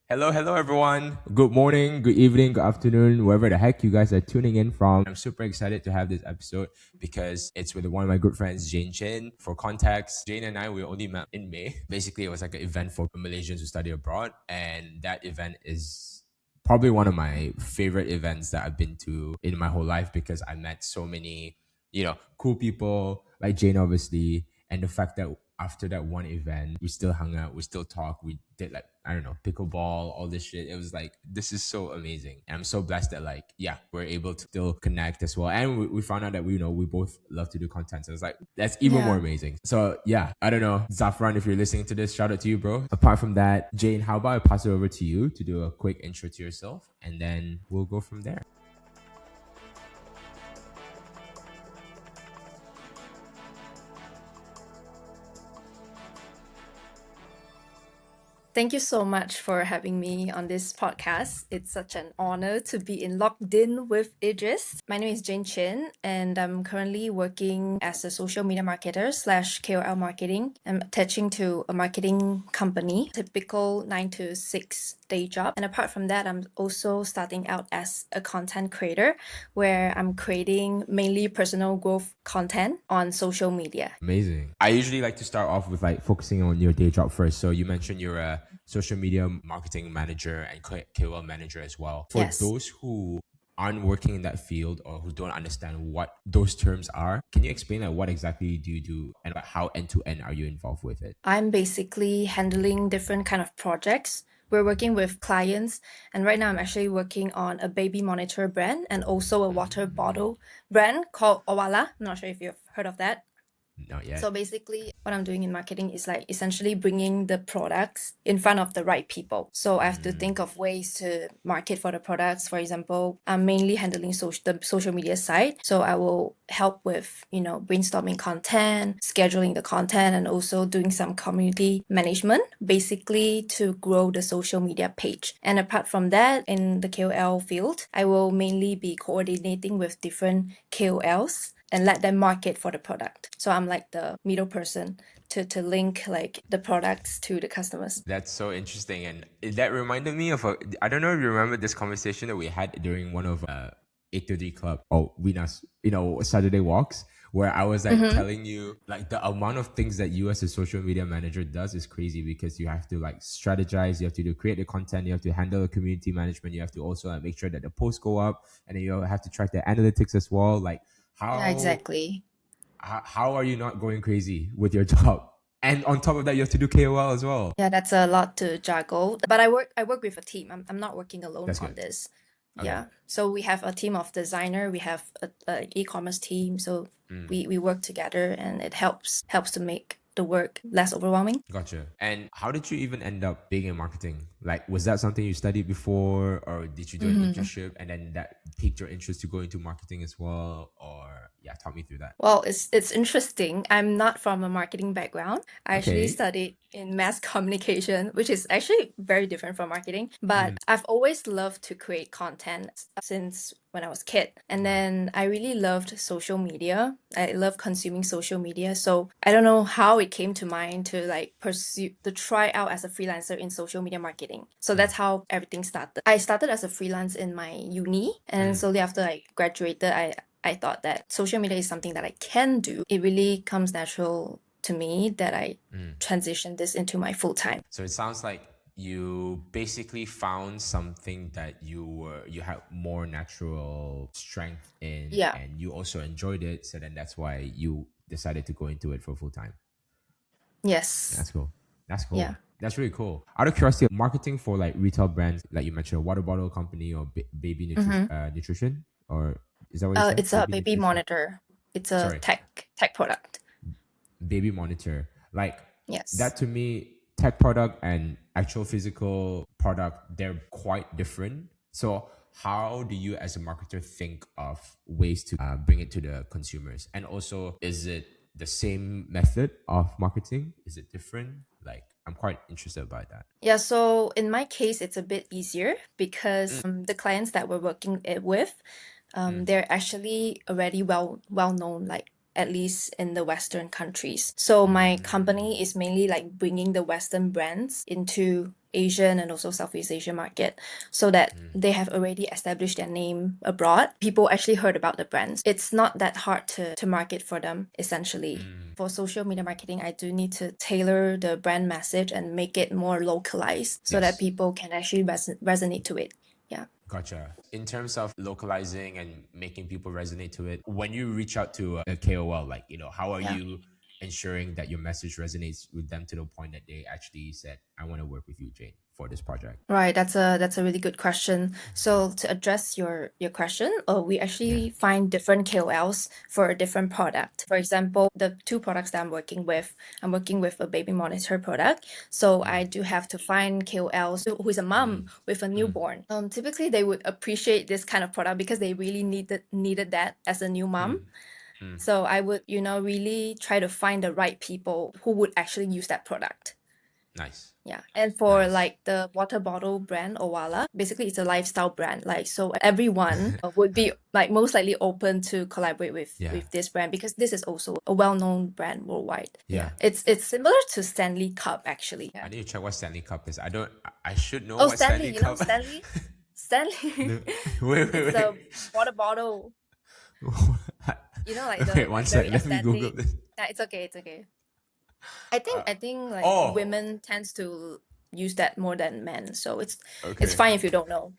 Hello, hello, everyone. Good morning, good evening, good afternoon, wherever the heck you guys are tuning in from. I'm super excited to have this episode because it's with one of my good friends, Jane Chin. For context, Jane and I, we only met in May. Basically, it was like an event for Malaysians who study abroad. And that event is probably one of my favorite events that I've been to in my whole life because I met so many, cool people like Jane, obviously. And the fact that after that one event, we still hung out, we still talk, we did like, I don't know, pickleball, all this shit. It was like, this is so amazing. And I'm so blessed that like, yeah, we're able to still connect as well. And we found out that we both love to do content. So it's like, that's even more Yeah. amazing. So yeah, I don't know, Zafran, if you're listening to this, shout out to you, bro. Apart from that, Jane, how about I pass it over to you to do a quick intro to yourself and then we'll go from there. Thank you so much for having me on this podcast. It's such an honor to be in LocKDin with Idris. My name is Jane Chin, and I'm currently working as a social media marketer slash KOL marketing. I'm attaching to a marketing company, typical 9 to 6 day job. And apart from that, I'm also starting out as a content creator where I'm creating mainly personal growth content on social media. Amazing. I usually like to start off with like focusing on your day job first. So you mentioned you're a social media marketing manager and KOL manager as well. For Yes. those who aren't working in that field or who don't understand what those terms are, can you explain like what exactly do you do and how end to end are you involved with it? I'm basically handling different kind of projects. We're working with clients, and right now I'm actually working on a baby monitor brand and also a water bottle brand called Owala. I'm not sure if you've heard of that. Not yet. So basically, what I'm doing in marketing is like essentially bringing the products in front of the right people. So I have to think of ways to market for the products. For example, I'm mainly handling the social media side. So I will help with, brainstorming content, scheduling the content, and also doing some community management, basically to grow the social media page. And apart from that, in the KOL field, I will mainly be coordinating with different KOLs and let them market for the product. So I'm like the middle person to link like the products to the customers. That's so interesting. And that reminded me of I don't know if you remember this conversation that we had during one of 8:30 Club or Wina's, Saturday walks, where I was like telling you like the amount of things that you as a social media manager does is crazy because you have to like strategize, you have to create the content, you have to handle the community management, you have to also like, make sure that the posts go up, and then you have to track the analytics as well. Like Yeah, how exactly. how are you not going crazy with your job? And on top of that, you have to do KOL as well. Yeah, that's a lot to juggle. But I work with a team. I'm not working alone That's on good. this. Okay. Yeah. So we have a team of designer, we have a e-commerce team. So we work together and it helps to make the work less overwhelming. Gotcha. And how did you even end up being in marketing? Like, was that something you studied before, or did you do an internship and then that piqued your interest to go into marketing as well? Or yeah, talk me through that. Well, it's interesting. I'm not from a marketing background. I actually Okay. studied in mass communication, which is actually very different from marketing. But I've always loved to create content since when I was a kid. And then I really loved social media. I love consuming social media. So I don't know how it came to mind to like to try out as a freelancer in social media marketing. So that's how everything started. I started as a freelance in my uni, and slowly after I graduated, I thought that social media is something that I can do. It really comes natural to me that I transition this into my full time. So it sounds like you basically found something that you had more natural strength in, Yeah. and you also enjoyed it. So then that's why you decided to go into it for full time. Yes. That's cool. That's Yeah. cool. That's really cool. Out of curiosity, marketing for like retail brands, like you mentioned, a water bottle company or baby nutrition, or is that what you said? It's a Baby baby nutrition. monitor. It's a Sorry, tech product. baby monitor. Like Yes. that to me, tech product and actual physical product, they're quite different. So how do you as a marketer think of ways to bring it to the consumers? And also, is it the same method of marketing? Is it different? Like, I'm quite interested about that. Yeah, so in my case, it's a bit easier because the clients that we're working with, they're actually already well known, like at least in the Western countries. So my company is mainly like bringing the Western brands into Asian and also Southeast Asian market, so that they have already established their name abroad. People actually heard about the brands. It's not that hard to market for them, essentially. For social media marketing, I do need to tailor the brand message and make it more localized so that people can actually resonate to it. Yeah. Gotcha. In terms of localizing and making people resonate to it, when you reach out to a KOL, like, how are you ensuring that your message resonates with them to the point that they actually said, I want to work with you, Jane, for this project? Right, that's a really good question. So to address your question, we actually find different KOLs for a different product. For example, the two products that I'm working with a baby monitor product. So I do have to find KOLs who is a mom with a newborn. Typically they would appreciate this kind of product because they really needed that as a new mom. So I would, really try to find the right people who would actually use that product. Nice. Yeah. And for like the water bottle brand Owala, basically it's a lifestyle brand. Like, so everyone would be like most likely open to collaborate with this brand because this is also a well-known brand worldwide. Yeah. It's similar to Stanley Cup actually. I need to check what Stanley Cup is. I should know Oh, what Stanley, Stanley Cup. Stanley? Stanley. Wait. It's a water bottle. Like Okay, one sec. Let me Google this. Yeah, it's okay. I think like women tends to use that more than men, so it's fine if you don't know.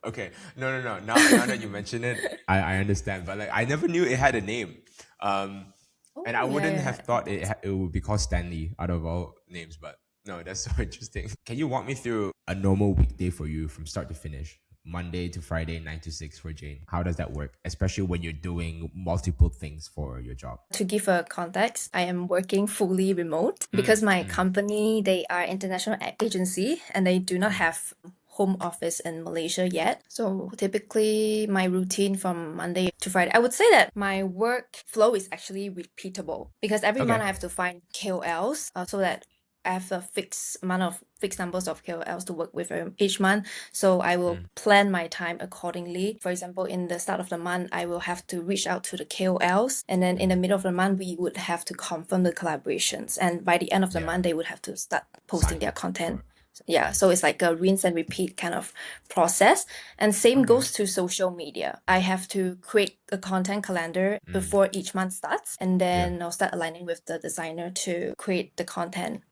Okay, no. Now that you mention it, I understand. But like, I never knew it had a name, and I wouldn't have thought it would be called Stanley out of all names. But no, that's so interesting. Can you walk me through a normal weekday for you from start to finish? Monday to Friday, 9 to 6 for Jane. How does that work? Especially when you're doing multiple things for your job. To give a context, I am working fully remote because my company, they are international agency and they do not have home office in Malaysia yet. So typically my routine from Monday to Friday, I would say that my work flow is actually repeatable because every month I have to find KOLs so that I have a fixed numbers of KOLs to work with each month. So I will plan my time accordingly. For example, in the start of the month, I will have to reach out to the KOLs. And then in the middle of the month, we would have to confirm the collaborations. And by the end of the month, they would have to start posting their content. Yeah, so it's like a rinse and repeat kind of process. And same goes to social media. I have to create a content calendar before each month starts. And then I'll start aligning with the designer to create the content.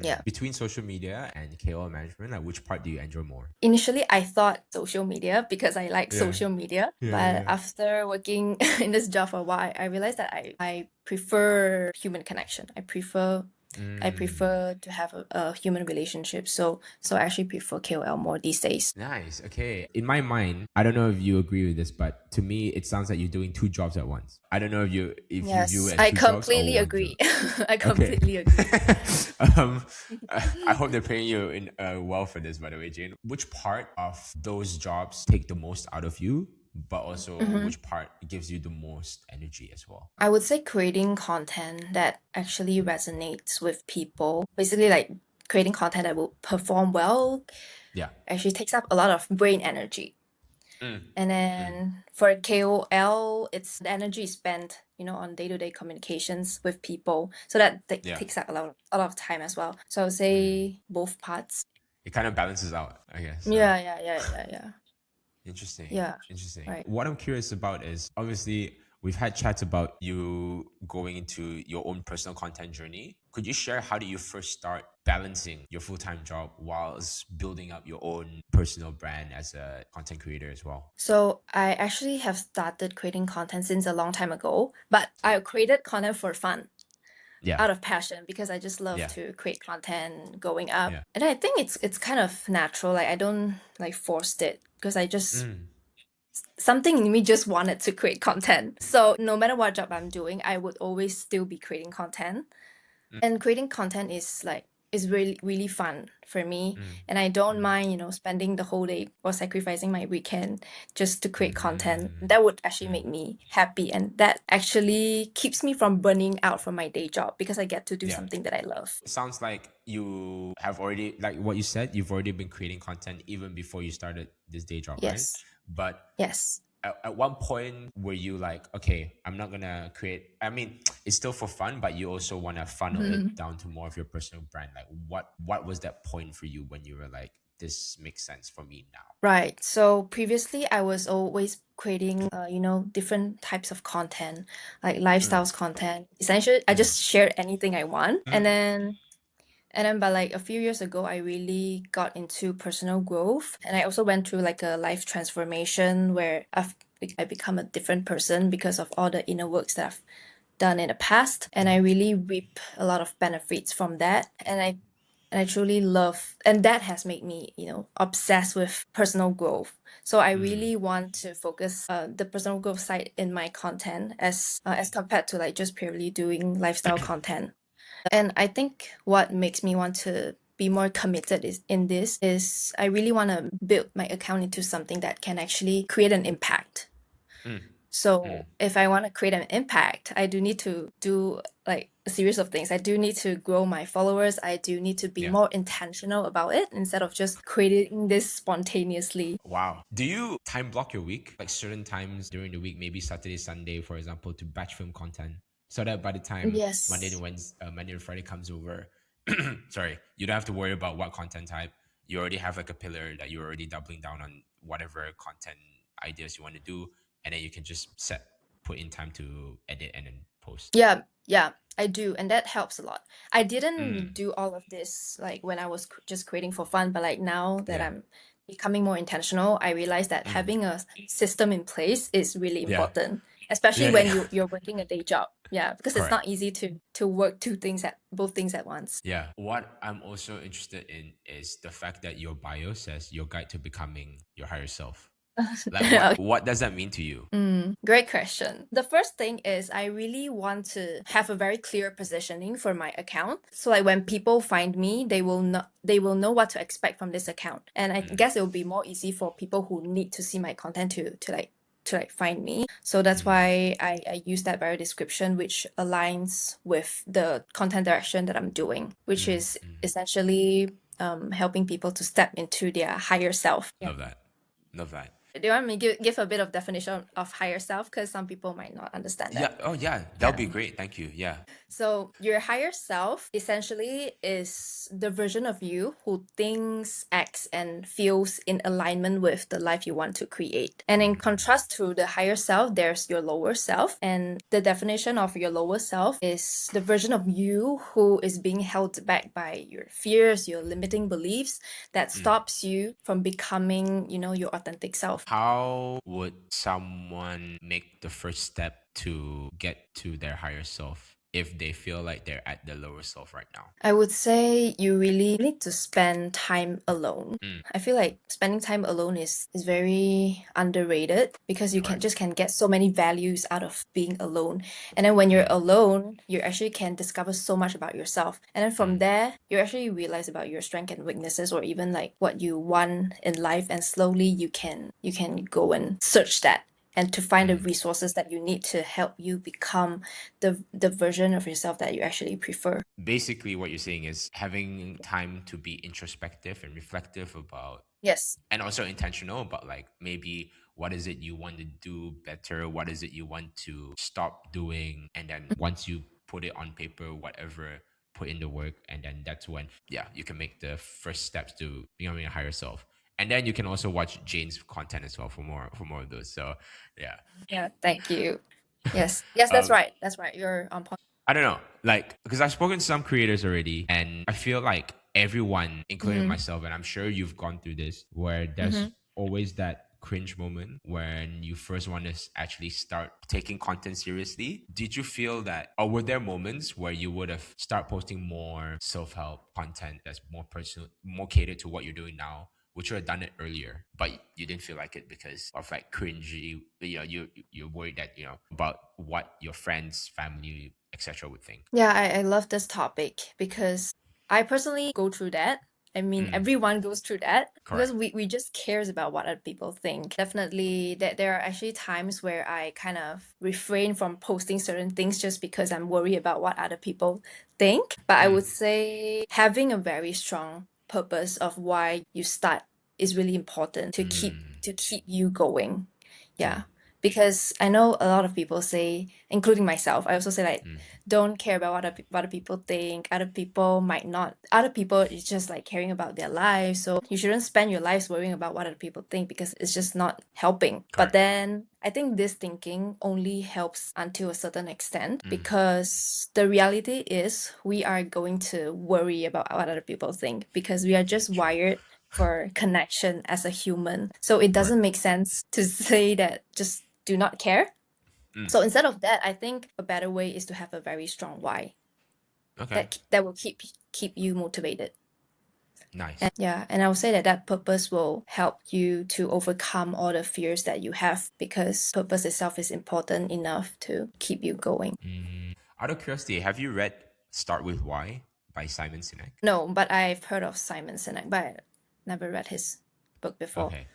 Yeah. Between social media and KOL management, like which part do you enjoy more? Initially, I thought social media because I like social media. But after working in this job for a while, I realized that I prefer human connection. I prefer to have a human relationship. So I actually prefer KOL more these days. Nice. Okay. In my mind, I don't know if you agree with this, but to me, it sounds like you're doing two jobs at once. I don't know if you view it as two jobs or completely one agree. job. I completely agree. I hope they're paying you well for this, by the way, Jane. Which part of those jobs take the most out of you? But also which part gives you the most energy as well? I would say creating content that actually resonates with people. Basically, like creating content that will perform well. Yeah. Actually takes up a lot of brain energy. And then for KOL, it's the energy is spent, on day-to-day communications with people. So that takes up a lot of time as well. So I would say both parts. It kind of balances out, I guess. Yeah. Interesting. Yeah. Interesting. Right. What I'm curious about is obviously we've had chats about you going into your own personal content journey. Could you share how did you first start balancing your full-time job whilst building up your own personal brand as a content creator as well? So I actually have started creating content since a long time ago, but I created content for fun. Out of passion because I just love to create content going up. And I think it's kind of natural. Like I don't like forced it because I just something in me just wanted to create content. So no matter what job I'm doing, I would always still be creating content. And creating content is really really fun for me, and I don't mind spending the whole day or sacrificing my weekend just to create content. That would actually make me happy, and that actually keeps me from burning out from my day job because I get to do something that I love. It sounds like you have already, like what you said, you've already been creating content even before you started this day job, right? But yes, at one point were you like, okay, I'm not gonna create, I mean, it's still for fun, but you also want to funnel it down to more of your personal brand? Like what was that point for you when you were like, this makes sense for me now? Right. So previously, I was always creating, different types of content, like lifestyles content. Essentially, I just share anything I want, and then by like a few years ago, I really got into personal growth, and I also went through like a life transformation where I become a different person because of all the inner works that I've done in the past, and I really reap a lot of benefits from that, and I truly love, and that has made me, obsessed with personal growth. So I really want to focus the personal growth side in my content as compared to like just purely doing lifestyle content. And I think what makes me want to be more committed is I really want to build my account into something that can actually create an impact. So if I want to create an impact, I do need to do like a series of things. I do need to grow my followers. I do need to be Yeah. more intentional about it instead of just creating this spontaneously. Wow. Do you time block your week? Like certain times during the week, maybe Saturday, Sunday, for example, to batch film content, so that by the time Yes. Monday to Friday comes over, sorry, you don't have to worry about what content type. You already have like a pillar that you're already doubling down on whatever content ideas you want to do, and then you can just put in time to edit and then post. Yeah, yeah, I do, and that helps a lot. I didn't do all of this like when I was just creating for fun, but like now that Yeah. I'm becoming more intentional, I realize that having a system in place is really Yeah. important, especially Yeah. when Yeah. you're working a day job. Yeah, because it's Correct. not easy to work both things at once. Yeah. What I'm also interested in is the fact that your bio says your guide to becoming your higher self. Like what does that mean to you? Great question. The first thing is I really want to have a very clear positioning for my account. So like when people find me, they will know what to expect from this account. And I guess it will be more easy for people who need to see my content to find me. So that's why I use that very description, which aligns with the content direction that I'm doing, which is essentially helping people to step into their higher self. Yeah. Love that. Love that. Do you want me to give a bit of definition of higher self? Because some people might not understand Yeah. that. Oh, yeah. That would Yeah. be great. Thank you. Yeah. So your higher self essentially is the version of you who thinks, acts, and feels in alignment with the life you want to create. And in contrast to the higher self, there's your lower self. And the definition of your lower self is the version of you who is being held back by your fears, your limiting beliefs that stops you from becoming, your authentic self. How would someone make the first step to get to their higher self if they feel like they're at the lower self right now? I would say you really need to spend time alone. I feel like spending time alone is very underrated because you Correct. can get so many values out of being alone. And then when you're alone, you actually can discover so much about yourself. And then from there, you actually realize about your strengths and weaknesses or even like what you want in life, and slowly you can go and search that and to find the resources that you need to help you become the version of yourself that you actually prefer. Basically, what you're saying is having time to be introspective and reflective about, Yes. and also intentional about, like, maybe what is it you want to do better, what is it you want to stop doing, and then once you put it on paper, whatever, put in the work, and then that's when, yeah, you can make the first steps to becoming a higher self. And then you can also watch Jane's content as well for more of those. So yeah. Yeah, thank you. Yes. Yes, that's right. That's right. You're on point. I don't know, like, because I've spoken to some creators already, and I feel like everyone, including myself, and I'm sure you've gone through this, where there's always that cringe moment when you first want to actually start taking content seriously. Did you feel that, or were there moments where you would have start posting more self-help content that's more personal, more catered to what you're doing now? Would you have done it earlier, but you didn't feel like it because of like cringy? You're worried that about what your friends, family, etc. would think. Yeah, I love this topic because I personally go through that. I mean, everyone goes through that because Correct. we just cares about what other people think. Definitely, that there are actually times where I kind of refrain from posting certain things just because I'm worried about what other people think. But I would say having a very strong purpose of why you start is really important to keep you going. Yeah. Because I know a lot of people say, including myself, I also say like, don't care about what other people think. Other people might not. Other people is just like caring about their lives. So you shouldn't spend your lives worrying about what other people think because it's just not helping. But Correct. then I think this thinking only helps until a certain extent because the reality is we are going to worry about what other people think because we are just True. wired for connection as a human. So it doesn't make sense to say that just do not care. So instead of that, I think a better way is to have a very strong why Okay. that will keep you motivated. Nice. And I would say that that purpose will help you to overcome all the fears that you have because purpose itself is important enough to keep you going. Out of curiosity, have you read Start With Why by Simon Sinek? No, but I've heard of Simon Sinek, but I never read his book before. Okay.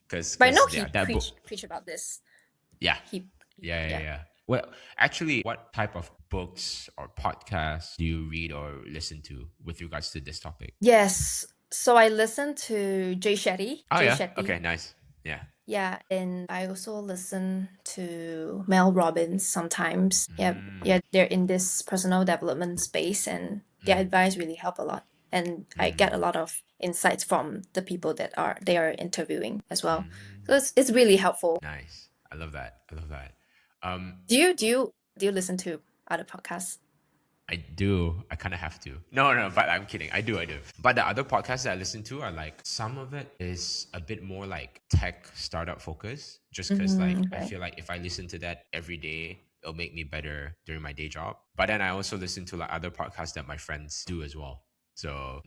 Because But I know yeah, he that book. preach about this. Yeah. He Yeah. Well, actually, what type of books or podcasts do you read or listen to with regards to this topic? Yes. So I listen to Jay Shetty. Oh, Jay yeah. Shetty. Okay, nice. Yeah. Yeah, and I also listen to Mel Robbins sometimes. Yeah, they're in this personal development space and their advice really help a lot. And I get a lot of insights from the people that they are interviewing as well. So it's really helpful. Nice. I love that. Do you listen to other podcasts? I do. I kind of have to. No, but I'm kidding. I do. But the other podcasts that I listen to are like, some of it is a bit more like tech startup focused, just because like I Okay. feel like if I listen to that every day, it'll make me better during my day job. But then I also listen to like other podcasts that my friends do as well. So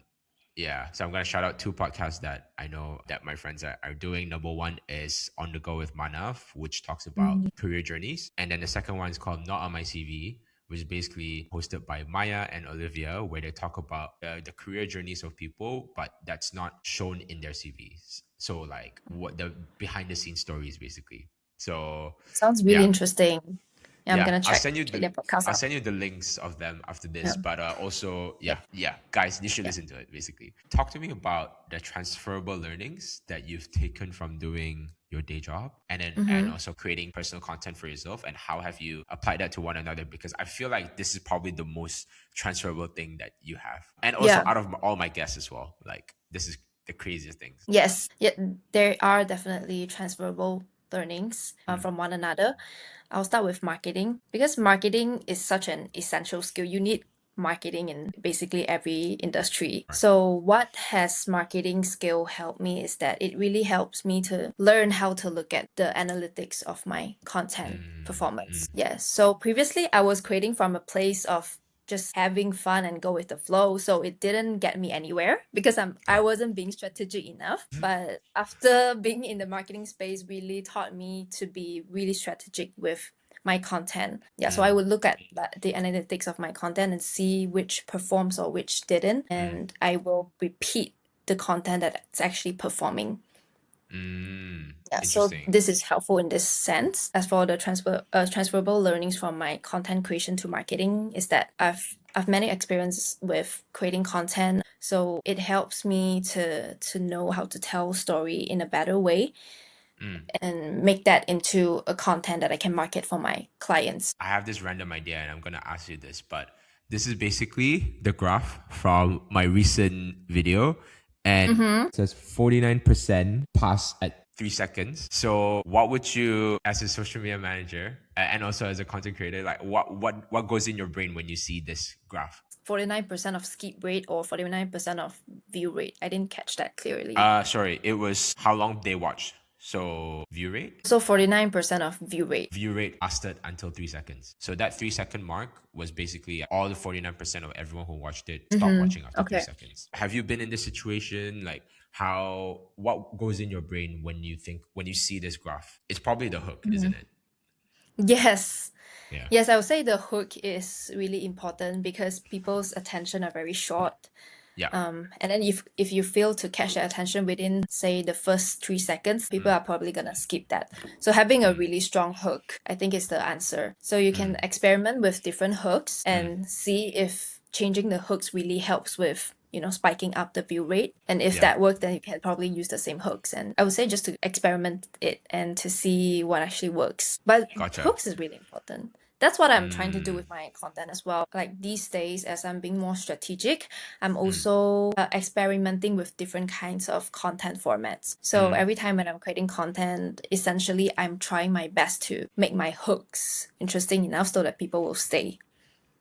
yeah, so I'm gonna shout out two podcasts that I know that my friends are doing. Number one is On the Go with Manav, which talks about career journeys, and then the second one is called Not on My CV, which is basically hosted by Maya and Olivia, where they talk about the career journeys of people, but that's not shown in their CVs. So like what the behind the scenes stories, basically. So Sounds really yeah, interesting. Yeah, I'm yeah, gonna I'll check send you their podcast I'll out. send you the links of them after this. Yeah. But also, yeah, guys, you should Yeah. listen to it. Basically, talk to me about the transferable learnings that you've taken from doing your day job, and then and also creating personal content for yourself, and how have you applied that to one another? Because I feel like this is probably the most transferable thing that you have, and also Yeah. out of all my guests as well. Like this is the craziest things. Yes, yeah, there are definitely transferable learnings from one another. I'll start with marketing because marketing is such an essential skill. You need marketing in basically every industry. Right. So what has marketing skill helped me is that it really helps me to learn how to look at the analytics of my content performance. Yes. So previously I was creating from a place of just having fun and go with the flow. So it didn't get me anywhere because I wasn't being strategic enough. But after being in the marketing space really taught me to be really strategic with my content. Yeah, so I would look at the analytics of my content and see which performs or which didn't. And I will repeat the content that's actually performing. Yeah, so Interesting. this is helpful in this sense. As for the transferable learnings from my content creation to marketing is that I've many experience with creating content, so it helps me to know how to tell story in a better way and make that into a content that I can market for my clients. I have this random idea and I'm gonna ask you this, but this is basically the graph from my recent video, and it says 49% pass at 3 seconds. So what would you, as a social media manager and also as a content creator, like what goes in your brain when you see this graph? 49% of skip rate or 49% of view rate. I didn't catch that clearly. Sorry, it was how long they watched. So view rate? So 49% of view rate. View rate lasted until 3 seconds. So that 3 second mark was basically all the 49% of everyone who watched it stopped watching after 3 seconds. Have you been in this situation? Like what goes in your brain when you see this graph? It's probably the hook, isn't it? Yes. Yeah. Yes, I would say the hook is really important because people's attention are very short. Yeah. And then if you fail to catch their attention within, say, the first 3 seconds, people are probably gonna skip that. So having a really strong hook, I think, is the answer. So you can experiment with different hooks and see if changing the hooks really helps with spiking up the view rate. And if Yeah. that works, then you can probably use the same hooks. And I would say just to experiment it and to see what actually works. But Gotcha. hooks is really important. That's what I'm trying to do Mm, with my content as well. Like these days, as I'm being more strategic, I'm mm, also experimenting with different kinds of content formats. So mm. every time when I'm creating content, essentially I'm trying my best to make my hooks interesting enough so that people will stay.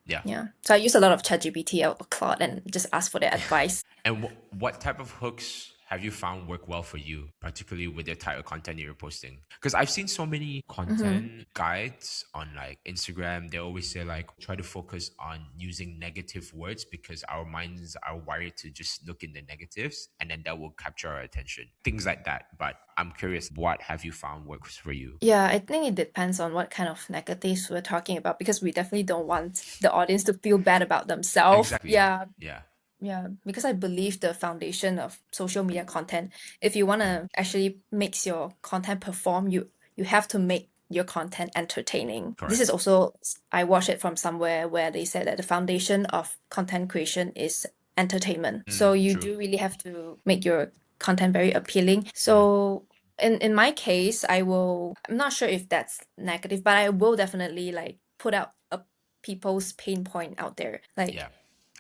Yeah. Yeah. So I use a lot of ChatGPT or Claude and just ask for their advice. And what type of hooks have you found work well for you, particularly with the type of content you're posting? Because I've seen so many Mm-hmm. content guides on like Instagram. They always say like try to focus on using negative words because our minds are wired to just look in the negatives, and then that will capture our attention. Things like that. But I'm curious, what have you found works for you? Yeah, I think it depends on what kind of negatives we're talking about because we definitely don't want the audience to feel bad about themselves. Exactly. Yeah, Yeah. yeah, because I believe the foundation of social media content, if you want Mm. to actually make your content perform, you have to make your content entertaining. This Correct. is also, I watched it from somewhere where they said that the foundation of content creation is entertainment. So you True. do really have to make your content very appealing. Mm. So in my case, I'm not sure if that's negative, but I will definitely like put out a people's pain point out there. Like, Yeah.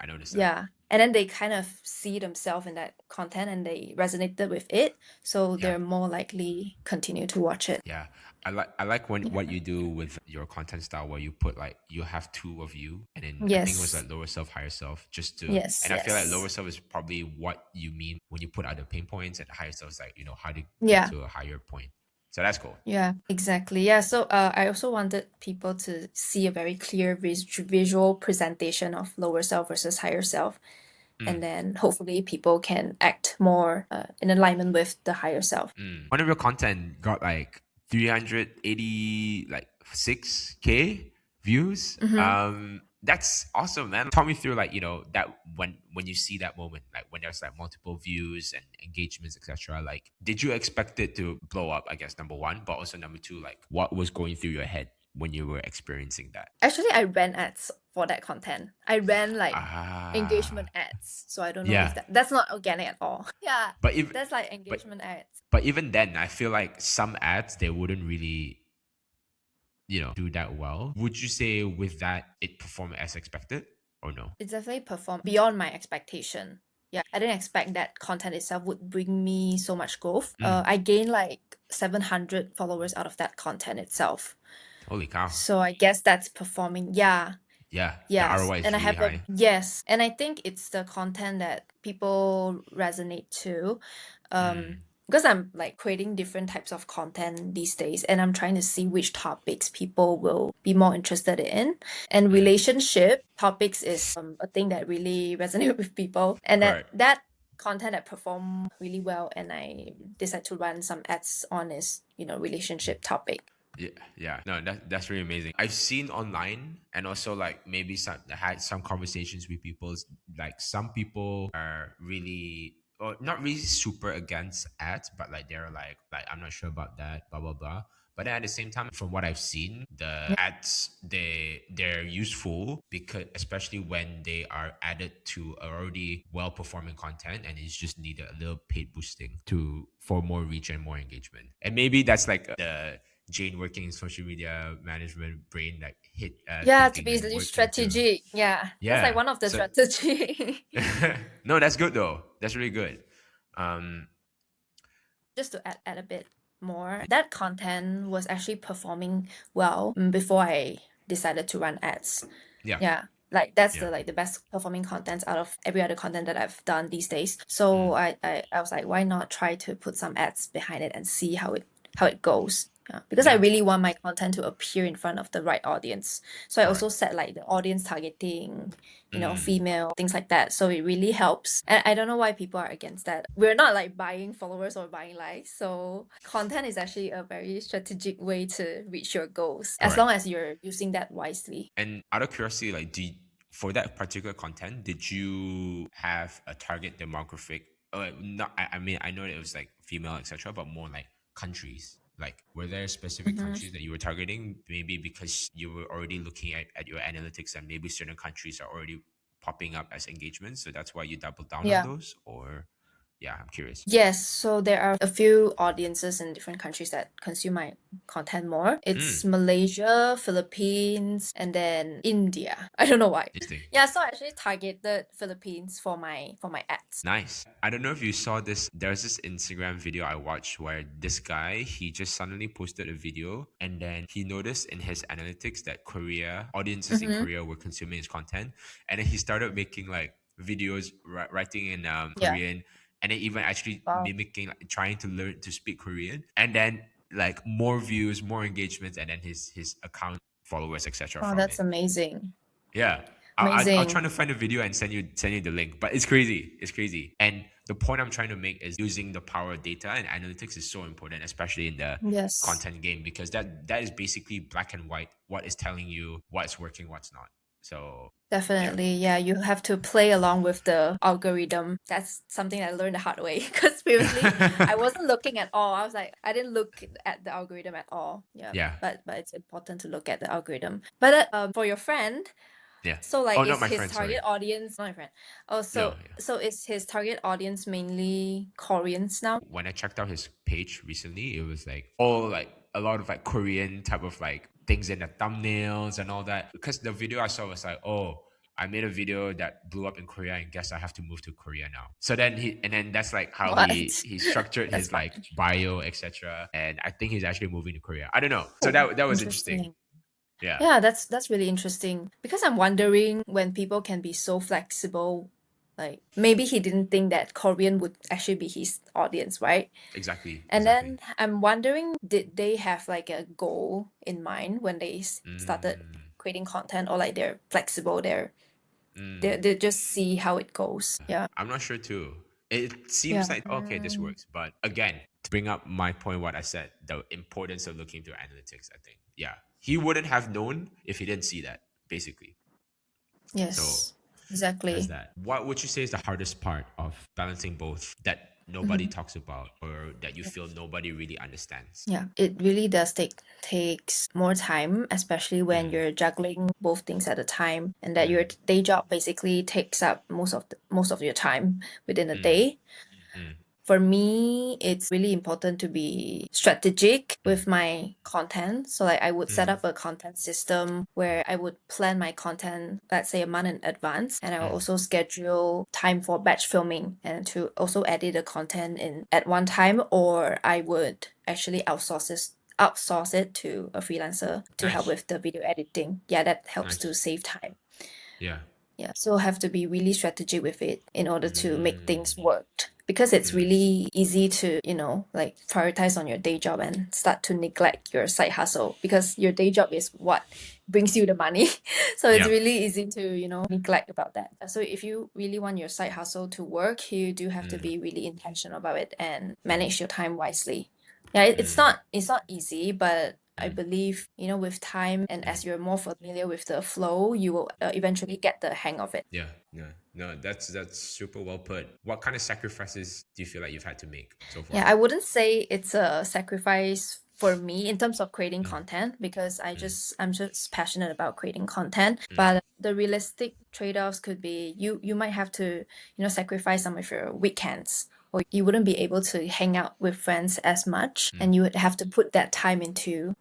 I noticed that. yeah. And then they kind of see themselves in that content and they resonated with it. So Yeah. they're more likely continue to watch it. Yeah, I like when what Yeah. you do with your content style where you put like you have two of you, and then I think it was Yes. like lower self, higher self, just to, Yes. and I feel like Yes. lower self is probably what you mean when you put out the pain points, and higher self is like how to get Yeah. to a higher point. So that's cool. Yeah, exactly. Yeah, so I also wanted people to see a very clear visual presentation of lower self versus higher self, Mm, and then hopefully people can act more in alignment with the higher self. mm. One of your content got like 380 like 6K views. Mm-hmm. That's awesome, man. Talk me through like that when you see that moment, like when there's like multiple views and engagements, etc. Like, did you expect it to blow up? I guess number one, but also number two, like what was going through your head when you were experiencing that? Actually, I ran ads for that content. I ran like Ah, engagement ads. So I don't know if yeah. that's not organic at all. Yeah, But even that's like but engagement ads. but even then, I feel like some ads they wouldn't really do that well. Would you say with that it performed as expected or no? It definitely performed beyond my expectation. Yeah, I didn't expect that content itself would bring me so much growth. Mm, I gained like 700 followers out of that content itself. holy cow. So I guess that's performing. Yeah. Yeah, the Yes. ROI is And I really have a, high. yes. And I think it's the content that people resonate to. Mm, Because I'm like creating different types of content these days and I'm trying to see which topics people will be more interested in. And mm, relationship topics is a thing that really resonate with people. And that correct. that content that perform really well and I decide to run some ads on is, relationship topic. Yeah, yeah. No, that's really amazing. I've seen online and also like maybe I had some conversations with people. Like some people are really or not really super against ads, but like they're like I'm not sure about that, blah blah blah. But then at the same time, from what I've seen, the ads they're useful because especially when they are added to already well performing content and it's just needed a little paid boosting to for more reach and more engagement. And maybe that's like the Jane working in social media management brain like hit Yeah, to thinking be and really working to strategic. Yeah, that's like yeah. one of the So strategy. no, that's good though. That's really good. Um, Just to add a bit more, that content was actually performing well before I decided to run ads. yeah, Yeah, like that's yeah. the best performing content out of every other content that I've done these days. So Mm, I was like, why not try to put some ads behind it and see how it goes. Yeah, because I yeah. really want my content to appear in front of the right audience. So I Correct. also set like the audience targeting, Mm, female, things like that. So it really helps. And I don't know why people are against that. We're not like buying followers or buying likes. So content is actually a very strategic way to reach your goals as correct. long as you're using that wisely. And out of curiosity, like, for that particular content, did you have a target demographic? Not, I mean, I know that it was like female, etc., but more like countries. Like, were there specific countries that you were targeting? Maybe because you were already looking at your analytics, and maybe certain countries are already popping up as engagements. So that's why you double down on Yeah. those, or yeah, I'm curious. Yes, so there are a few audiences in different countries that consume my content more. It's Malaysia, Philippines, and then India. I don't know why. Interesting. Yeah, so I actually targeted Philippines for my ads. Nice. I don't know if you saw this. There's this Instagram video I watched where this guy, he just suddenly posted a video and then he noticed in his analytics that audiences in Mm-hmm. Korea were consuming his content. And then he started making like videos, writing in Yeah. Korean, and then even actually Wow. mimicking, like, trying to learn to speak Korean. And then like more views, more engagements, and then his account followers, etc. Oh, from that's it. amazing. Yeah. I'll try Amazing. to find a video and send you the link. But it's crazy. It's crazy. And the point I'm trying to make is using the power of data and analytics is so important, especially in the Yes. content game, because that is basically black and white. What is telling you what's working, what's not. So yeah. Definitely. Yeah, you have to play along with the algorithm. That's something I learned the hard way because previously I wasn't looking at all. I was like, I didn't look at the algorithm at all. Yeah. Yeah. But it's important to look at the algorithm. But for your friend, Yeah. so like Oh, not is my his friend, sorry. target audience not my friend? Oh, No, so yeah. so is his target audience mainly Koreans now? When I checked out his page recently, it was like all like a lot of like Korean type of like things in the thumbnails and all that. Because the video I saw was like, oh, I made a video that blew up in Korea and guess I have to move to Korea now. So then that's like how What? he structured That's his fun. like bio, etc. And I think he's actually moving to Korea. I don't know. So Oh, that was interesting. interesting. Yeah. Yeah, that's really interesting because I'm wondering when people can be so flexible, like maybe he didn't think that Korean would actually be his audience, right? Exactly. And Exactly. then I'm wondering, did they have like a goal in mind when they started Mm, creating content, or like they're flexible, mm. they just see how it goes. Yeah. I'm not sure too. It Yeah. seems like okay, this works, but again, to bring up my point, what I said, the importance of looking through analytics. I think, yeah, he wouldn't have known if he didn't see that, basically. So Yes, there's exactly. that. What would you say is the hardest part of balancing both that nobody Mhm. talks about, or that you feel nobody really understands? Yeah, it really does takes more time, especially when Mm, you're juggling both things at a time, and that your mm, day job basically takes up most of your time within a mm, day. mm, For me, it's really important to be strategic mm, with my content. So like I would set mm, up a content system where I would plan my content, let's say a month in advance, and I will mm. also schedule time for batch filming and to also edit the content in at one time, or I would actually outsource it to a freelancer to help Nice, with the video editing. Yeah, that helps nice. to save time. Yeah. Yeah, so have to be really strategic with it in order to make Mm, things work. Because it's mm. really easy to, like prioritize on your day job and start to neglect your side hustle because your day job is what brings you the money. So it's Yep. really easy to, neglect about that. So if you really want your side hustle to work, you do have to Mm, be really intentional about it and mm, manage your time wisely. Yeah, mm, it's not easy, but I mm. believe, with time and as you're more familiar with the flow, you will eventually get the hang of it. Yeah, no, no, that's super well put. What kind of sacrifices do you feel like you've had to make so Yeah, far? I wouldn't say it's a sacrifice for me in terms of creating Mm, content because mm, I'm just passionate about creating content. mm, But the realistic trade-offs could be you might have to, sacrifice some of your weekends, or you wouldn't be able to hang out with friends as much, mm. and you would have to put that time into,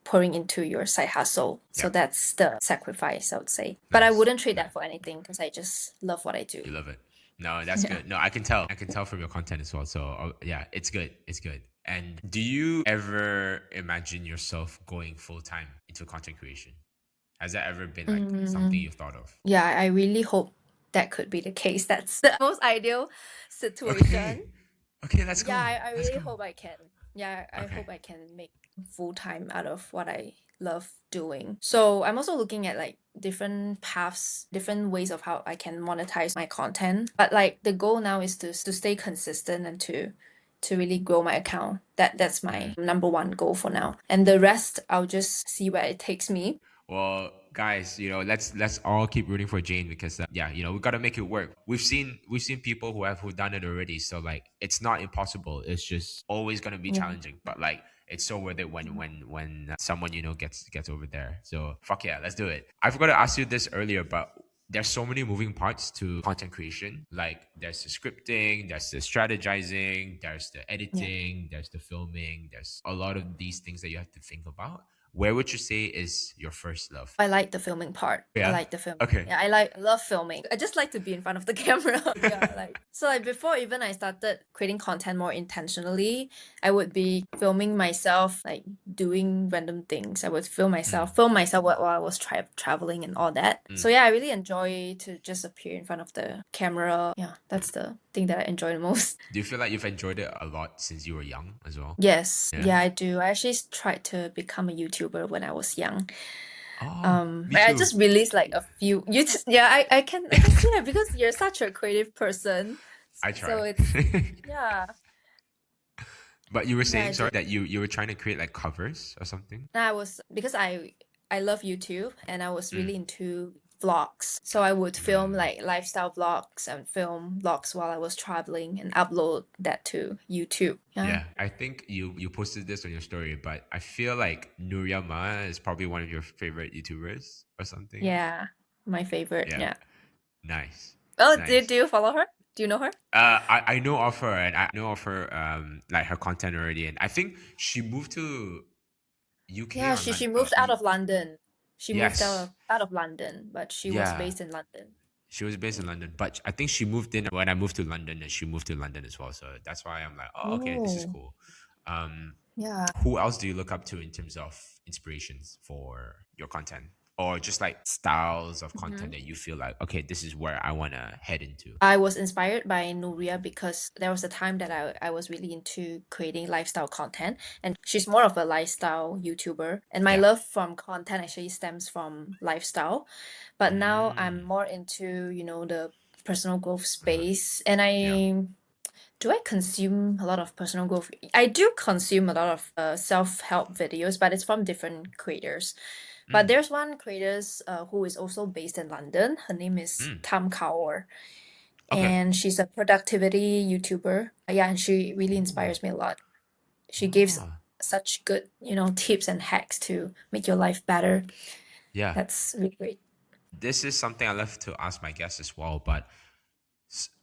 pouring into your side hustle. So Yeah, that's the sacrifice, I would say. But I nice, wouldn't trade nice. that for anything because I just love what I do. You love it. No, that's Yeah. good. No, I can tell. I can tell from your content as well. So yeah, it's good. It's good. And do you ever imagine yourself going full time into content creation? Has that ever been like something Mm, you've thought of? yeah, I really hope that could be the case. That's the most ideal situation. Okay. Okay, let's Yeah, go. I Let's really go. hope I can. Yeah, I Okay. hope I can make full time out of what I love doing. So I'm also looking at like different paths, different ways of how I can monetize my content. But like the goal now is to stay consistent and to really grow my account. That's my Mm. number one goal for now. And the rest I'll just see where it takes me. Well, guys, let's all keep rooting for Jane because yeah, we got to make it work. We've seen people who've done it already. So like, it's not impossible. It's just always gonna be Yeah. challenging. But like, it's so worth it when someone gets over there. So fuck yeah, let's do it. I forgot to ask you this earlier, but there's so many moving parts to content creation. Like there's the scripting, there's the strategizing, there's the Yeah. editing, there's the filming, there's a lot of these things that you have to think about. Where would you say is your first love? I like the filming part. I Yeah. like the filming. Okay. Yeah, love filming. I just like to be in front of the camera. Yeah, like so like before even I started creating content more intentionally, I would be filming myself like doing random things. I would film myself while I was traveling and all that. So yeah, I really enjoy to just appear in front of the camera. Yeah, that's the thing that I enjoy the most. Do you feel like you've enjoyed it a lot since you were young as well? Yes, Yeah. yeah, I do. I actually tried to become a YouTuber when I was young. Oh, me I too. just released like a few. You just yeah, I can see that because you're such a creative person. I So try. it's yeah, But you were yeah. saying, I sorry, just that you were trying to create like covers or something? I was because I love YouTube and I was Mm. really into vlogs. So I would film like lifestyle vlogs and film vlogs while I was traveling and upload that to YouTube. Yeah. Yeah, I think you posted this on your story, but I feel like Nuria Ma is probably one of your favorite YouTubers or something. Yeah. My favorite. Yeah, Yeah. nice, Oh, nice. do you follow her? Do you know her? I know of her, and I know of her like her content already, and I think she moved to UK Yeah, or she London. moved out of London. She moved Yes, out of London, but she was yeah, based in London. she was based in London, but I think she moved in when I moved to London, and she moved to London as well. So that's why I'm like, oh, okay, this is Oh, cool. Um, yeah. who else do you look up to in terms of inspirations for your content, or just like styles of content that you feel like, okay, this is where I want to head into? I was inspired by Nuria because there was a time that I was really into creating lifestyle content, and she's more of a lifestyle YouTuber. And my Yeah. love from content actually stems from lifestyle. But now I'm Mm. more into, the personal growth Uh-huh. space. And Yeah. I consume a lot of personal growth? I do consume a lot of self-help videos, but it's from different creators. But Mm. there's one creators who is also based in London. Her name is Mm. Tam Kaur, Okay. and she's a productivity YouTuber. Yeah, and she really Oh. inspires me a lot. She gives Ah. such good, tips and hacks to make your life better. Yeah. That's really great. This is something I love to ask my guests as well, but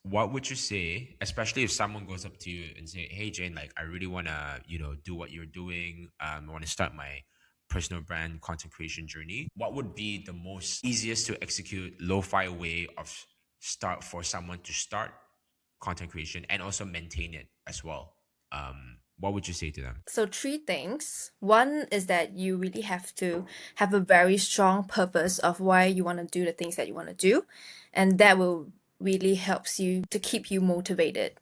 what would you say, especially if someone goes up to you and say, "Hey Jane, like I really want to, do what you're doing. I want to start my personal brand content creation journey." What would be the most easiest to execute lo-fi way of start for someone to start content creation and also maintain it as well? What would you say to them? So three things. One is that you really have to have a very strong purpose of why you want to do the things that you want to do, and that will really helps you to keep you motivated.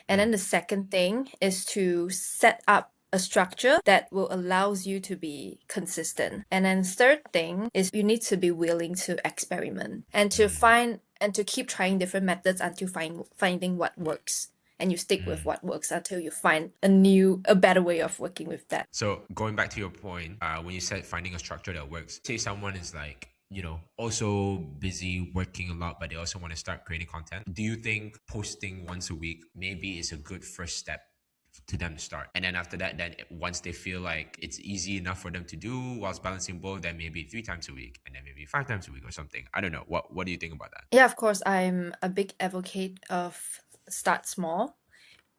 And then the second thing is to set up a structure that will allows you to be consistent. And then third thing is you need to be willing to experiment and to find and to keep trying different methods until finding what works. And you stick with what works until you find a better way of working with that. So going back to your point, when you said finding a structure that works, say someone is like, also busy working a lot, but they also want to start creating content. Do you think posting once a week maybe is a good first step to them to start? And then after that, then once they feel like it's easy enough for them to do whilst balancing both, then maybe 3 times a week and then maybe 5 times a week or something. I don't know. What do you think about that? Yeah, of course, I'm a big advocate of start small.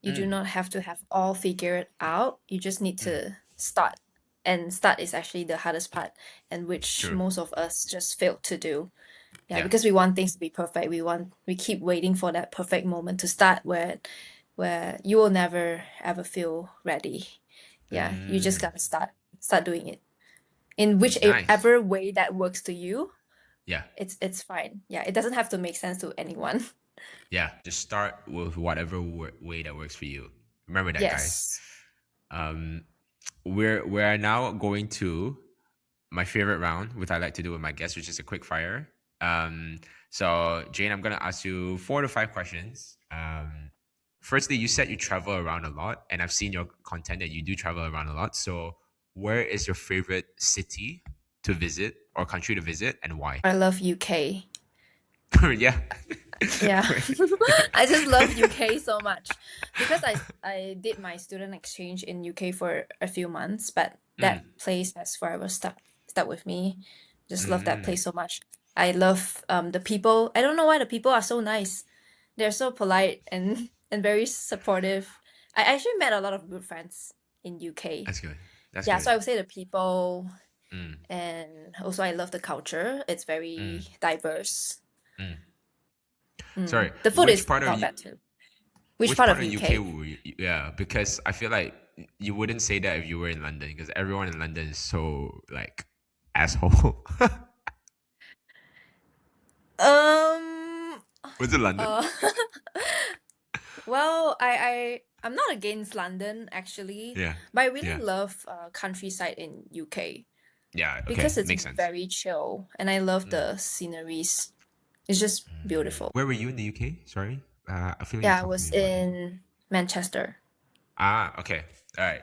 You do not have to have all figured out. You just need to start. And start is actually the hardest part, and which True. most of us just fail to do. Yeah, Yeah. because we want things to be perfect. We keep waiting for that perfect moment to start where you will never ever feel ready. Yeah, you just gotta start doing it. In Nice. whichever way that works to you, Yeah. it's fine. Yeah, it doesn't have to make sense to anyone. Yeah. Just start with whatever way that works for you. Remember that, guys. Yes. Um, we're now going to my favorite round, which I like to do with my guests, which is a quick fire. So Jane, I'm gonna ask you 4 to 5 questions. Firstly, you said you travel around a lot, and I've seen your content that you do travel around a lot. So, where is your favorite city to visit or country to visit, and why? I love UK. Yeah. Yeah. I just love UK so much because I did my student exchange in UK for a few months, but that place has forever stuck with me. Just love that place so much. I love the people. I don't know why the people are so nice. They're so polite and and very supportive. I actually met a lot of good friends in UK. That's good. That's Yeah, good. so I would say the people, Mm, and also I love the culture. It's mm, very diverse. mm. Sorry, Mm. The food which is part of not you? bad too. Which Which part part of of UK UK? were you? Yeah, because I feel like you wouldn't say that if you were in London, because everyone in London is so like asshole. Um, Was it London? uh, well, I'm not against London actually, Yeah, but I really yeah, love countryside in UK yeah. Okay, because it's makes sense. very chill and I love Mm. the sceneries. It's just beautiful. Where were you in the UK? Sorry, I feel like you Yeah, I talked to me was about it. in Manchester. Ah, okay, all right.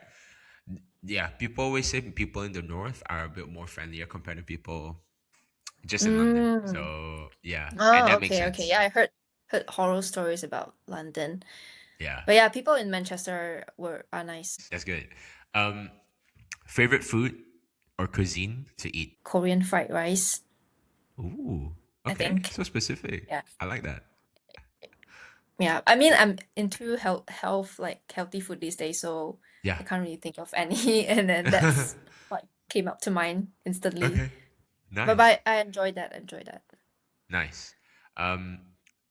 Yeah, people always say people in the north are a bit more friendlier compared to people just in London. Mm. So yeah, and Oh, that makes okay, okay. sense. Yeah, I heard horror stories about London. Yeah, But yeah, people in Manchester are nice. that's good. Um, favorite food or cuisine to eat? Korean fried rice, Ooh, I okay, think. so specific. Yeah. I like that. Yeah. I mean, Eh, I'm into health, like healthy food these days, so yeah. I can't really think of any. And then that's what came up to mind instantly. Okay. But Nice. I enjoyed that. Enjoyed that. Nice. Um,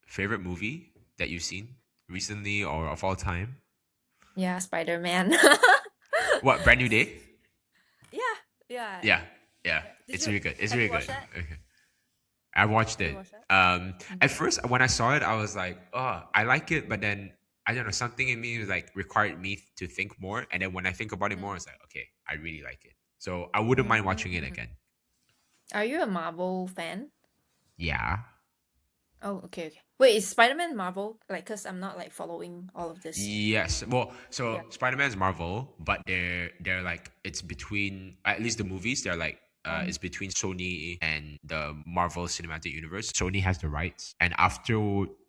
favorite movie that you've seen recently or of all time? Yeah, Spider-Man. What, Brand New Day? Yeah, yeah. Yeah. Yeah. Did It's you really good. It's have really you good. watched that? Okay. I watched Have you it. watched that? At Mhm. first, when I saw it, I was like, "Oh, I like it," but then I don't know, something in me was like required me to think more, and then when I think about it more, Mm. it's like, okay, I really like it, so I wouldn't mind watching it Mm. again. Are you a Marvel fan? Yeah. Oh, okay, okay. Wait, is Spider-Man Marvel? Like, cause I'm not like following all of this. Yes. Well, Yeah. so Spider-Man's Marvel, but they're like it's between at least the movies. They're like it's between Sony and the Marvel Cinematic Universe. Sony has the rights, and after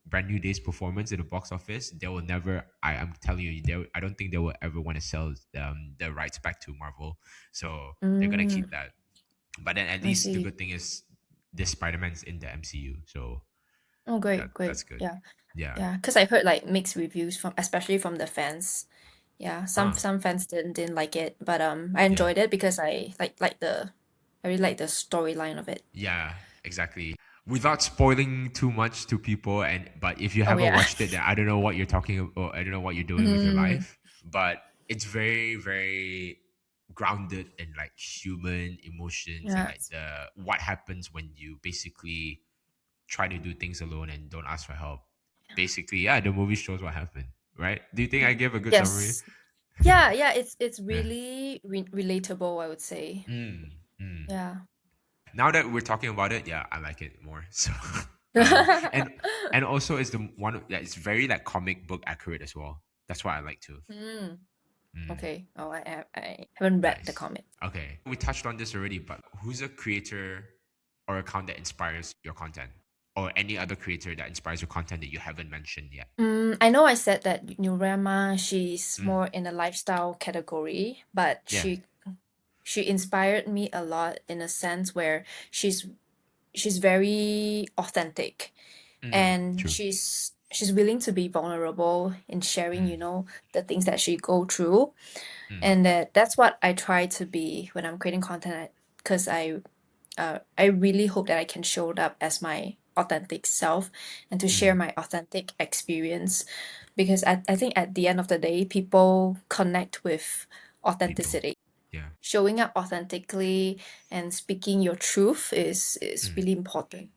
Brand New Day's performance in the box office, they will never. I'm telling you, I don't think they will ever want to sell the rights back to Marvel. So they're gonna Mm, keep that. But then at I least the see. good thing is this Spider-Man's in the MCU, so Oh, great, that's great. good. Yeah, Yeah. yeah. Cause I heard like mixed reviews from, especially from the fans. Yeah, Huh. some fans didn't like it, but I Yeah. enjoyed it because I really like the storyline of it. Yeah, exactly. Without spoiling too much to people, and but if you Oh haven't yeah. watched it, then I don't know what you're talking about. I don't know what you're doing with your Mm, life. But it's very, very grounded in like human emotions and yeah. like the what happens when you basically try to do things alone and don't ask for help. Basically, yeah, the movie shows what happened, right? Do you think I gave a good summary? Yes. Yeah, yeah. It's Yeah. really relatable, I would say. Mm, mm. Yeah. Now that we're talking about it, yeah, I like it more. So, and also it's the one that it's very like comic book accurate as well. That's what I like too. Mm, Mm, okay. Oh, I haven't read the nice. comic. Okay, we touched on this already, but who's a creator or account that inspires your content, or any other creator that inspires your content that you haven't mentioned yet? I know I said that Nurema, she's Mm, more in a lifestyle category, but yeah. she inspired me a lot in a sense where she's she's very authentic Mm, and true. she's willing to be vulnerable in sharing, Mm, the things that she go through. mm, And that's what I try to be when I'm creating content because I really hope that I can show up as my authentic self and to share mm. my authentic experience because I think at the end of the day, people connect with People. authenticity. Yeah. Showing up authentically and speaking your truth is Mm, really important.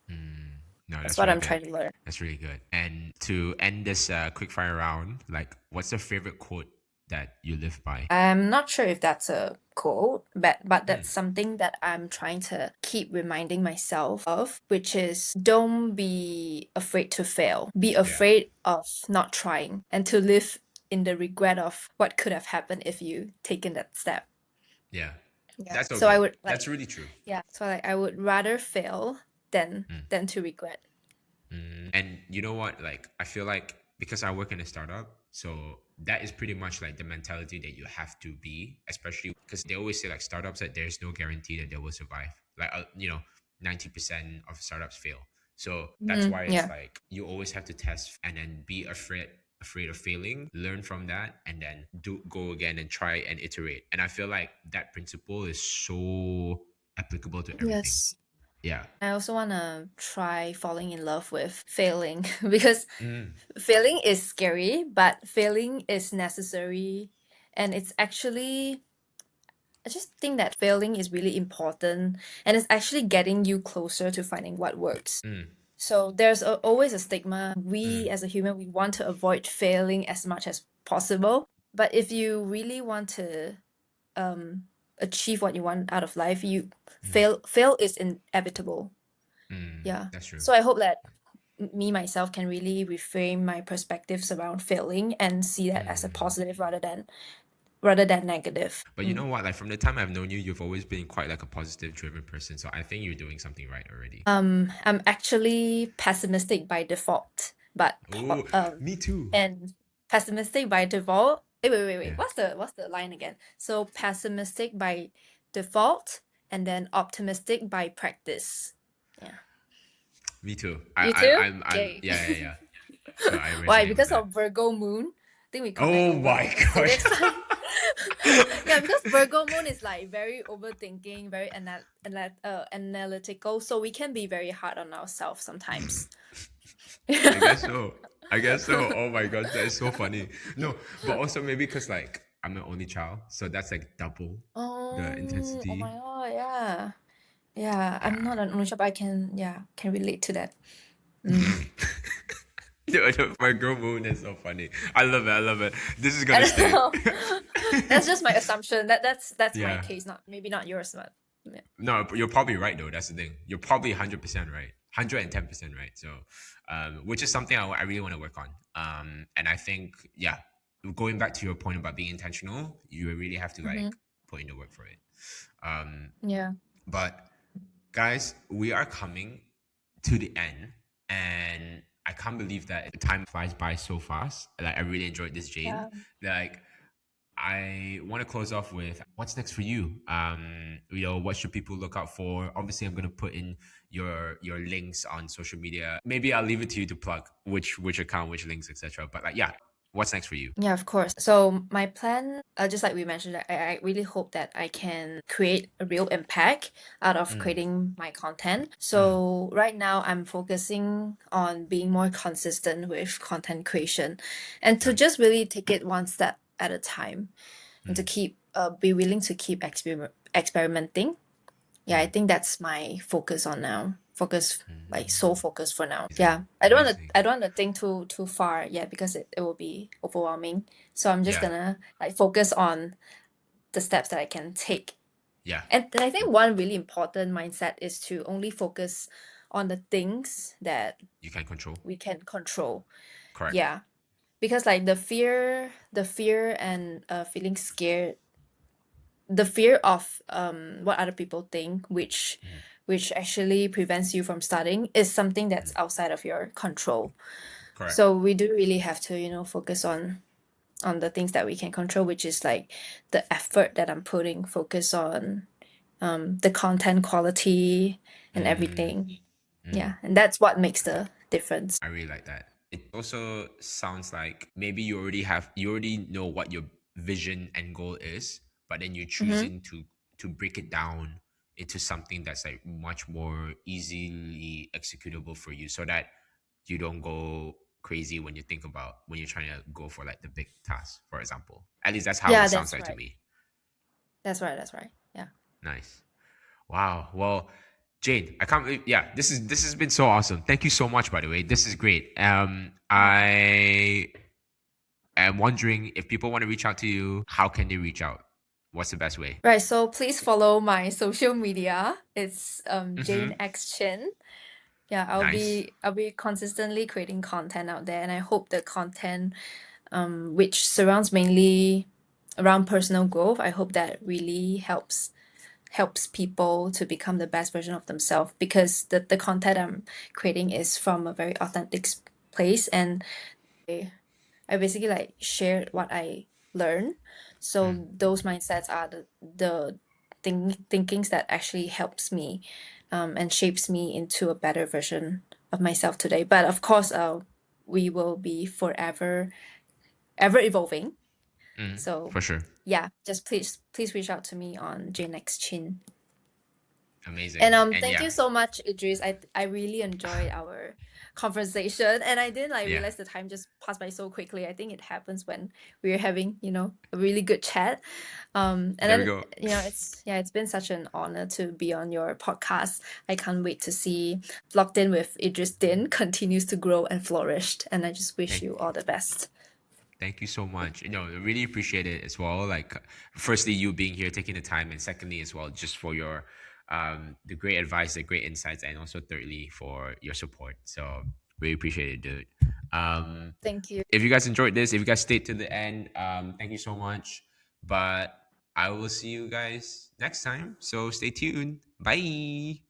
mm. No, That's that's what really I'm good. trying to learn. That's really good. And to end this quick fire round, like, what's your favorite quote that you live by? I'm not sure if that's a quote, but Mm, that's something that I'm trying to keep reminding myself of, which is don't be afraid to fail. Be yeah, afraid of not trying and to live in the regret of what could have happened if you taken that step. yeah. Yeah. That's so So I good. would That's like really true. yeah, so like I would rather fail Mm, than to regret. mm. And you know what? Like, I feel like because I work in a startup, so that is pretty much like the mentality that you have to be, especially because they always say like startups that there's no guarantee that they will survive. Like, you know, 90% of startups fail. So that's Mm, why it's yeah. like you always have to test and then be afraid of failing, learn from that, and then do go again and try and iterate. And I feel like that principle is so applicable to everything. Yes. Yeah. I also want to try falling in love with failing because Mm, failing is scary, but failing is necessary. And it's actually, I just think that failing is really important and it's actually getting you closer to finding what works. mm, So there's always a stigma. mm, We as a human, we want to avoid failing as much as possible. But if you really want to um, achieve what you want out of life, you mm, fail is inevitable. Yeah. that's true. So I hope that me myself can really reframe my perspectives around failing and see that as a positive rather than negative. But you know what? Like from the time I've known you, you've always been quite like a positive driven person. So I think you're doing something right already. I'm actually pessimistic by default, but Oh, me too. and pessimistic by default. Wait. Yeah, What's the line again? So pessimistic by default and then optimistic by practice. Yeah. me too. You too? I'm Yay. yeah. So I Why? resonate with Because that. of Virgo moon? I think we connect Oh over my there. So god. next time. Yeah, because Virgo moon is like very overthinking, very analytical. So we can be very hard on ourselves sometimes. I guess so. I guess so. Oh my gosh, that is so funny. No, but also maybe because like I'm an only child, so that's like double the Oh my intensity. god, yeah. Yeah, I'm Yeah. not an only child, but I can relate to that. Mm. My girl moon is so funny. I love it. I love it. This is I gonna don't stay. know. That's just my assumption. That's my Yeah. case, not maybe not yours, but yeah. No, you're probably right though. That's the thing. You're probably 100% right. 110% right. So, which is something I really want to work on. And I think, yeah, going back to your point about being intentional, you really have to Mm-hmm. like put in the work for it. Um, Yeah. but guys, we are coming to the end, and I can't believe that time flies by so fast. Like, I really enjoyed this, Jane. Yeah. Like, I want to close off with what's next for you. What should people look out for? Obviously, I'm gonna put in your links on social media. Maybe I'll leave it to you to plug which account, which links, etc. But like, yeah, what's next for you? Yeah, of course. So my plan, just like we mentioned, I really hope that I can create a real impact out of Mm, creating my content. mm, So right now I'm focusing on being more consistent with content creation and to nice. just really take it one step at a time and to Mm, keep be willing to keep experimenting. Yeah, I mm, think that's my focus on now. Focus like sole focus for now. amazing, Yeah. I don't want to amazing. I don't want to think too far yet because it will be overwhelming. So I'm just Yeah, gonna like focus on the steps that I can take. yeah. And I think one really important mindset is to only focus on the things that You can control. we can control. Correct. Yeah. Because like the fear and feeling scared, the fear of what other people think, which actually prevents you from starting, is something that's outside of your control. Correct. So we do really have to, focus on the things that we can control, which is like the effort that I'm putting, focus on the content quality and Mm, everything. mm. Yeah, and that's what makes the difference. I really like that. It also sounds like maybe you already know what your vision and goal is, but then you're Mm-hmm. choosing to break it down into something that's like much more easily executable for you, so that you don't go crazy when you think about when you're trying to go for like the big task, for example. At least that's how it Yeah, sounds that's like to right. me. That's right. Yeah. Nice. Wow. Well, Jane, I can't believe. Yeah, this has been so awesome. Thank you so much. By the way, this is great. I am wondering if people want to reach out to you, how can they reach out? What's the best way? Right, so please follow my social media. It's Mm-hmm. Jane X Chin. Yeah, Nice. I'll be consistently creating content out there, and I hope the content which surrounds mainly around personal growth, I hope that really helps people to become the best version of themselves, because the content I'm creating is from a very authentic place, and I basically like shared what I learned. Mm, So those mindsets are the thinkings that actually helps me and shapes me into a better version of myself today. But of course, we will be forever ever evolving. So For sure. yeah, just please reach out to me on JNextChin. And Amazing. And thank yeah, you so much, Idris. I really enjoyed our conversation, and I didn't like yeah. realize the time just passed by so quickly. I think it happens when we're having, a really good chat. And There we then, go. it's been such an honor to be on your podcast. I can't wait to see LocKDin with Idris Din continues to grow and flourish. And I just wish Thank you all the best. Thank you so much. I really appreciate it as well. Like, firstly, you being here, taking the time, and secondly, as well, just for your the great advice, the great insights, and also thirdly for your support. So really appreciate it, dude. Um, Thank you. if you guys enjoyed this, if you guys stayed to the end, thank you so much. But I will see you guys next time. So stay tuned. Bye.